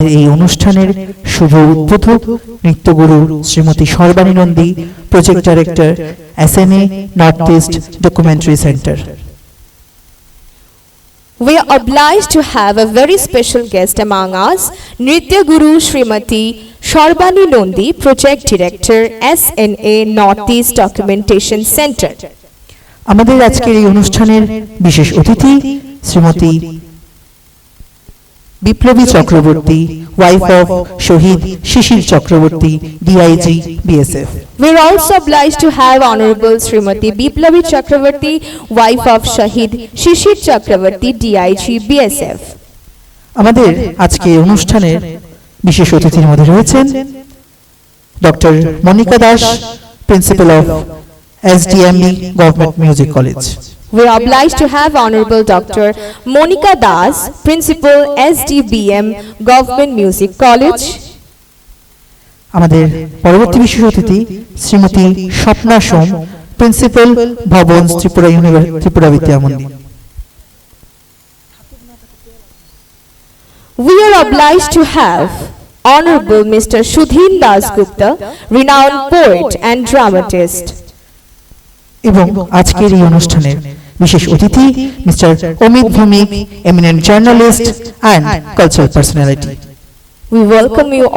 এই অনুষ্ঠানের শুভ উদ্বোধক নৃত্যগুরু Shrimati Sarbani Nandi, project director SMA north east documentary centre. We are obliged to have a very special guest among us, Nritya Guru Srimati Sharbani Nondi, Project Director, SNA Northeast Documentation Center. আমাদের আজকের এই অনুষ্ঠানের বিশেষ অতিথি শ্রীমতী বিপ্লবী চক্রবর্তী, ওয়াইফ অফ শহীদ Shishir Chakraborty, DIG BSF. We are also obliged to have Honorable Srimati Biplavi Chakravarti, wife of Shahid Shishir Chakravarti, DIG BSF. আমাদের আজকে অনুষ্ঠানের বিশেষ অতিথির মধ্যে রয়েছেন doctor Monika Das, principal of SDME government music college. We are obliged to have Honorable Dr. Monika Das, Principal SDBM Government Music College. আমাদের পরবর্তী বিশেষ অতিথি শ্রীমতী স্বপ্না সোম, প্রিন্সিপাল ভবন ত্রিপুরা বিদ্যা মন্দির। We are obliged to have Honorable Mr. Shudhin Das Gupta, renowned poet and dramatist. এবং আজকের এই অনুষ্ঠানের বিশেষ অতিথি mister Amit Bhowmik, eminent journalist and cultural personality. We welcome you